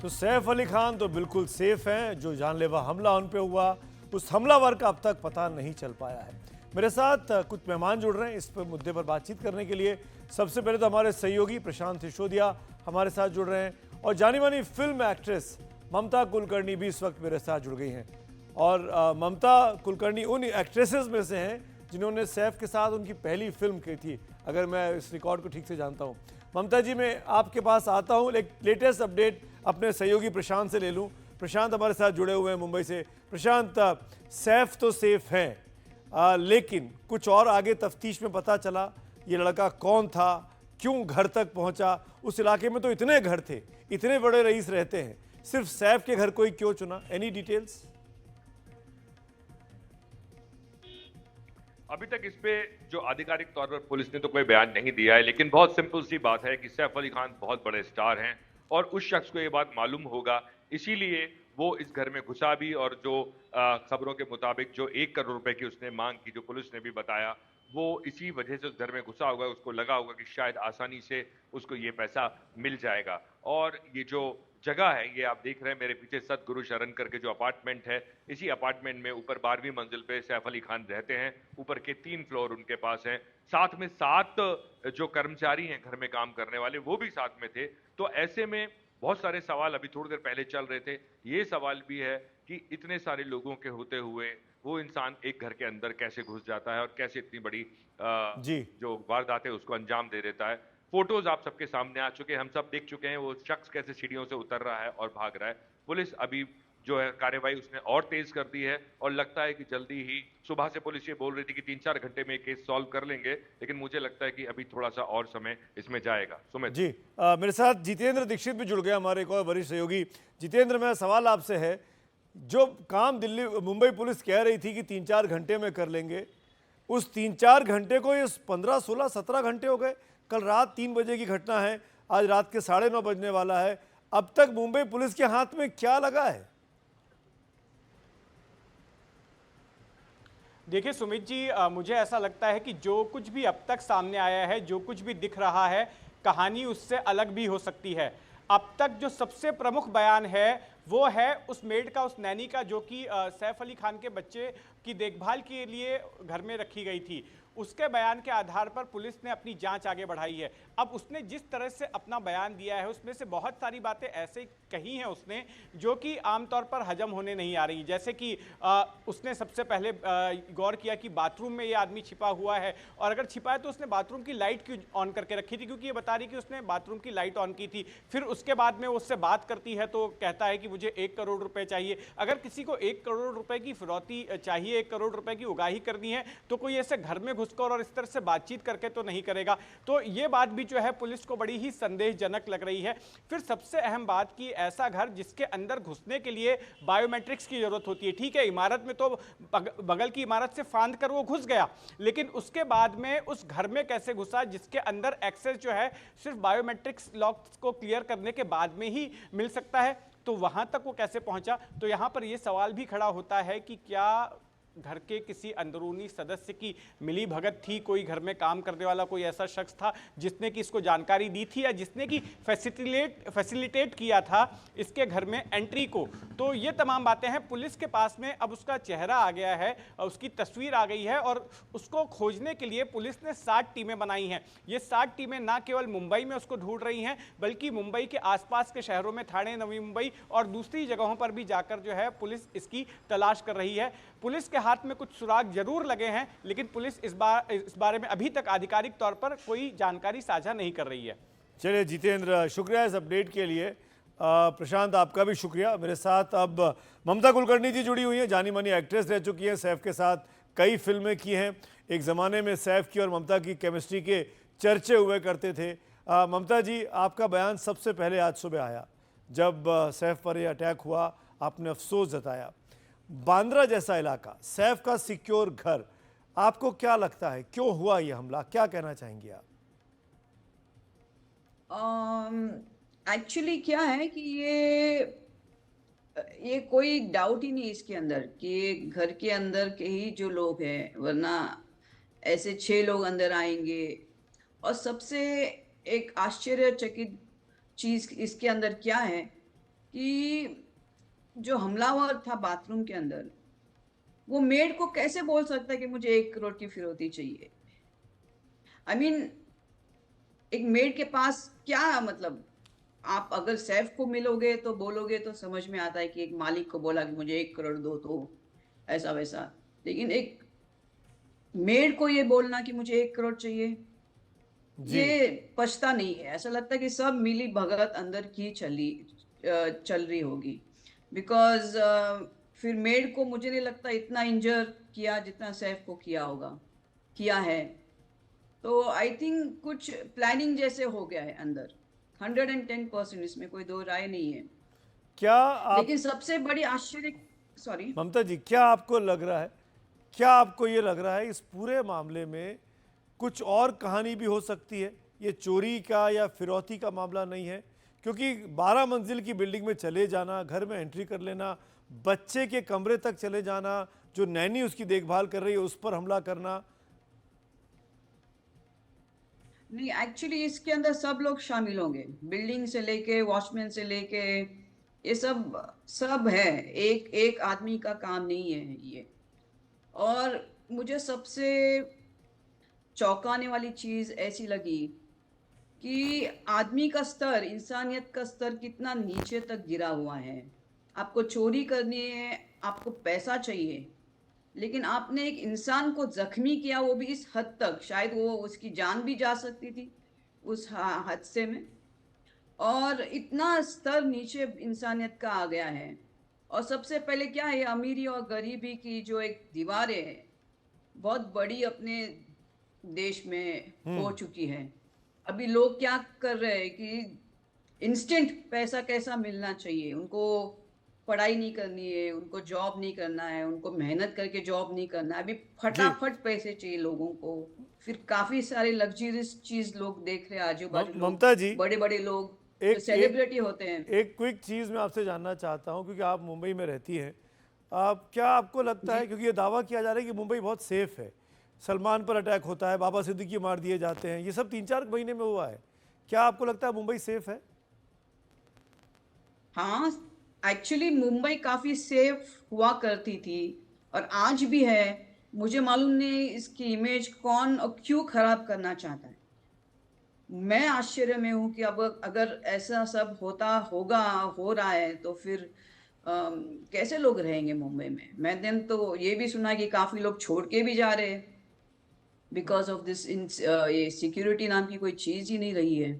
तो सैफ अली खान तो बिल्कुल सेफ हैं। जो जानलेवा हमला उन पे हुआ, उस हमलावर का अब तक पता नहीं चल पाया है। मेरे साथ कुछ मेहमान जुड़ रहे हैं इस पर मुद्दे पर बातचीत करने के लिए। सबसे पहले तो हमारे सहयोगी प्रशांत सिसोदिया हमारे साथ जुड़ रहे हैं और जानी मानी फिल्म एक्ट्रेस ममता कुलकर्णी भी इस वक्त मेरे साथ जुड़ गई हैं। और ममता कुलकर्णी उन एक्ट्रेसेस में से हैं जिन्होंने सैफ के साथ उनकी पहली फिल्म की थी, अगर मैं इस रिकॉर्ड को ठीक से जानता हूँ। ममता जी, मैं आपके पास आता हूँ, एक लेटेस्ट अपडेट अपने सहयोगी प्रशांत से ले लूँ। प्रशांत हमारे साथ जुड़े हुए हैं मुंबई से। प्रशांत, सैफ तो सेफ हैं, लेकिन कुछ और आगे तफ्तीश में पता चला ये लड़का कौन था, क्यों घर तक पहुंचा? उस इलाके में तो इतने घर थे, इतने बड़े रईस रहते हैं, सिर्फ सैफ के घर को ही क्यों चुना? Any details? अभी तक इस पे जो आधिकारिक तौर पर पुलिस ने तो कोई बयान नहीं दिया है, लेकिन बहुत सिंपल सी बात है कि सैफ अली खान बहुत बड़े स्टार हैं और उस शख्स को ये बात मालूम होगा, इसीलिए वो इस घर में घुसा भी। और जो खबरों के मुताबिक जो 1 करोड़ रुपए की उसने मांग की, जो पुलिस ने भी बताया, वो इसी वजह से उस घर में घुसा होगा। उसको लगा होगा कि शायद आसानी से उसको ये पैसा मिल जाएगा। और ये जो जगह है, ये आप देख रहे हैं मेरे पीछे, सतगुरु शरण करके जो अपार्टमेंट है, इसी अपार्टमेंट में ऊपर 12वीं मंजिल पे सैफ अली खान रहते हैं। ऊपर के 3 फ्लोर उनके पास हैं। साथ में 7 जो कर्मचारी हैं घर में काम करने वाले, वो भी साथ में थे। तो ऐसे में बहुत सारे सवाल अभी थोड़ी देर पहले चल रहे थे। ये सवाल भी है कि इतने सारे लोगों के होते हुए वो इंसान एक घर के अंदर कैसे घुस जाता है और कैसे इतनी बड़ी जी जो वारदात है उसको अंजाम दे देता है। फोटोज आप सबके सामने आ चुके हैं, हम सब देख चुके हैं वो शख्स कैसे सीढ़ियों से उतर रहा है और भाग रहा है। पुलिस अभी जो है कार्रवाई उसने और तेज कर दी है और लगता है कि जल्दी ही, सुबह से पुलिस ये बोल रही थी कि 3-4 घंटे में केस सॉल्व कर लेंगे, लेकिन मुझे लगता है कि अभी थोड़ा सा और समय इसमें जाएगा। सुमित जी, मेरे साथ जितेंद्र दीक्षित भी जुड़ गए, हमारे एक और वरिष्ठ सहयोगी। जितेंद्र, मेरा सवाल आपसे है, जो काम दिल्ली मुंबई पुलिस कह रही थी कि 3-4 घंटे में कर लेंगे, उस 3-4 घंटे को ये 15, 16, 17 घंटे हो गए। कल रात 3 बजे की घटना है, आज रात के 9:30 बजने वाला है। अब तक मुंबई पुलिस के हाथ में क्या लगा है? देखिए सुमित जी, मुझे ऐसा लगता है कि जो कुछ भी अब तक सामने आया है, जो कुछ भी दिख रहा है, कहानी उससे अलग भी हो सकती है। अब तक जो सबसे प्रमुख बयान है वो है उस मेड का, उस नैनी का, जो कि सैफ अली खान के बच्चे की देखभाल के लिए घर में रखी गई थी। उसके बयान के आधार पर पुलिस ने अपनी जांच आगे बढ़ाई है। अब उसने जिस तरह से अपना बयान दिया है उसमें से बहुत सारी बातें ऐसे कही हैं उसने जो कि आमतौर पर हजम होने नहीं आ रही। जैसे कि उसने सबसे पहले गौर किया कि बाथरूम में ये आदमी छिपा हुआ है, और अगर छिपा है तो उसने बाथरूम की लाइट क्यों ऑन करके रखी थी, क्योंकि ये बता रही कि उसने बाथरूम की लाइट ऑन की थी। फिर उसके बाद में उससे बात करती है तो कहता है कि मुझे 1 करोड़ रुपए चाहिए। अगर किसी को 1 करोड़ रुपए की फिरौती चाहिए, 1 करोड़ रुपए की उगाही करनी है, तो कोई ऐसे घर में घुसकर और इस तरह से बातचीत करके तो नहीं करेगा। तो ये बात भी जो है पुलिस को बड़ी ही संदेहजनक लग रही है। फिर सबसे अहम बात कि ऐसा घर जिसके अंदर घुसने के लिए बायोमेट्रिक्स की जरूरत होती है। ठीक है, इमारत में तो बगल की इमारत से फांद कर वो घुस गया, लेकिन उसके बाद में उस घर में कैसे घुसा जिसके अंदर एक्सेस जो है सिर्फ बायोमेट्रिक्स लॉक्स को क्लियर करने के बाद में ही मिल सकता है, तो वहां तक वो कैसे पहुंचा? तो यहां पर यह सवाल भी खड़ा होता है कि क्या घर के किसी अंदरूनी सदस्य की मिली भगत थी, कोई घर में काम करने वाला कोई ऐसा शख्स था जिसने कि इसको जानकारी दी थी या जिसने कि फैसिलिटेट किया था इसके घर में एंट्री को। तो ये तमाम बातें हैं। पुलिस के पास में अब उसका चेहरा आ गया है, उसकी तस्वीर आ गई है, और उसको खोजने के लिए पुलिस ने 60 टीमें बनाई हैं। ये 60 टीमें ना केवल मुंबई में उसको ढूंढ रही हैं, बल्कि मुंबई के आसपास के शहरों में, ठाणे, नवी मुंबई और दूसरी जगहों पर भी जाकर जो है पुलिस इसकी तलाश कर रही है। पुलिस के हाथ में कुछ सुराग जरूर लगे हैं, लेकिन पुलिस इस बारे में अभी तक आधिकारिक तौर पर कोई जानकारी साझा नहीं कर रही है। चलिए जितेंद्र, शुक्रिया इस अपडेट के लिए। प्रशांत, आपका भी शुक्रिया। मेरे साथ अब ममता कुलकर्णी जी जुड़ी हुई हैं, जानी मानी एक्ट्रेस रह चुकी हैं, सैफ के साथ कई फिल्में की हैं। एक ज़माने में सैफ की और ममता की केमिस्ट्री के चर्चे हुए करते थे। ममता जी, आपका बयान सबसे पहले आज सुबह आया जब सैफ पर यह अटैक हुआ, आपने अफसोस जताया। बांद्रा जैसा इलाका, सैफ का सिक्योर घर, आपको क्या लगता है क्यों हुआ यह हमला? क्या कहना चाहेंगे आप? एक्चुअली क्या है कि ये कोई डाउट ही नहीं इसके अंदर कि ये घर के अंदर के ही जो लोग हैं, वरना ऐसे 6 लोग अंदर आएंगे। और सबसे एक आश्चर्यचकित चीज इसके अंदर क्या है कि जो हमलावर था बाथरूम के अंदर, वो मेड को कैसे बोल सकता है कि मुझे 1 करोड़ की फिरौती चाहिए? आई मीन, एक मेड के पास क्या मतलब? आप अगर सैफ को मिलोगे तो बोलोगे तो समझ में आता है कि एक मालिक को बोला कि मुझे 1 करोड़ दो, तो ऐसा वैसा। लेकिन एक मेड को ये बोलना कि मुझे 1 करोड़ चाहिए, जी। ये पछता नहीं है। ऐसा लगता है कि सब मिली भगत अंदर की चल रही होगी। बिकॉज फिर मेड को मुझे नहीं लगता इतना इंजर किया जितना सैफ को किया है। तो आई थिंक कुछ प्लानिंग जैसे हो गया है अंदर। 110%, इसमें कोई दो राय नहीं है। क्या आप लेकिन सबसे बड़ी आश्चर्य, सॉरी, ममता जी, क्या आपको लग रहा है, क्या आपको ये लग रहा है इस पूरे मामले में कुछ और कहानी भी हो सकती है? ये चोरी का या फिरौती का मामला नहीं है, क्योंकि 12 मंजिल की बिल्डिंग में चले जाना, घर में एंट्री कर लेना, बच्चे के कमरे तक चले जाना, जो नैनी उसकी देखभाल कर रही है उस पर हमला करना। नहीं, एक्चुअली इसके अंदर सब लोग शामिल होंगे, बिल्डिंग से लेके वॉचमैन से लेके, ये सब सब है। एक एक आदमी का काम नहीं है ये। और मुझे सबसे चौंकाने वाली चीज ऐसी लगी कि आदमी का स्तर, इंसानियत का स्तर कितना नीचे तक गिरा हुआ है। आपको चोरी करनी है, आपको पैसा चाहिए, लेकिन आपने एक इंसान को जख्मी किया, वो भी इस हद तक, शायद वो उसकी जान भी जा सकती थी उस हादसे में। और इतना स्तर नीचे इंसानियत का आ गया है। और सबसे पहले क्या है, अमीरी और गरीबी की जो एक दीवारें है बहुत बड़ी अपने देश में हो चुकी है। अभी लोग क्या कर रहे हैं कि इंस्टेंट पैसा कैसा मिलना चाहिए उनको, पढ़ाई नहीं करनी है उनको, जॉब नहीं करना है उनको, मेहनत करके जॉब नहीं करना है, अभी जी। फटाफट पैसे चाहिए लोगों को। फिर काफी सारे लग्जरियस चीज लोग देख रहे हैं, आजू बाजू लोग, ममता जी, बड़े बड़े लोग जो एक एक सेलिब्रिटी होते हैं। एक क्विक चीज़ मैं आपसे जानना चाहता हूं, क्योंकि आप मुंबई में रहती हैं। आप, क्या आपको लगता जी, है, क्योंकि ये दावा किया जा रहा है कि मुंबई बहुत सेफ है, सलमान पर अटैक होता है, बाबा सिद्दीकी मार दिए जाते हैं, ये सब 3-4 महीने में हुआ है, क्या आपको लगता है मुंबई सेफ है? हाँ, एक्चुअली मुंबई काफी सेफ हुआ करती थी और आज भी है। मुझे मालूम नहीं इसकी इमेज कौन और क्यों खराब करना चाहता है। मैं आश्चर्य में हूँ कि अब अगर ऐसा सब हो रहा है तो फिर कैसे लोग रहेंगे मुंबई में। मैंने तो ये भी सुना कि काफी लोग छोड़ के भी जा रहे हैं बिकॉज ऑफ दिस। ये सिक्योरिटी नाम की कोई चीज ही नहीं रही है।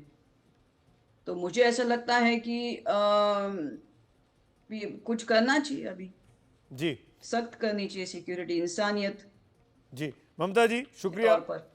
तो मुझे ऐसा लगता है कि कुछ करना चाहिए अभी, जी। सख्त करनी चाहिए सिक्योरिटी, इंसानियत जी, ममता जी, के शुक्रिया। तौर पर।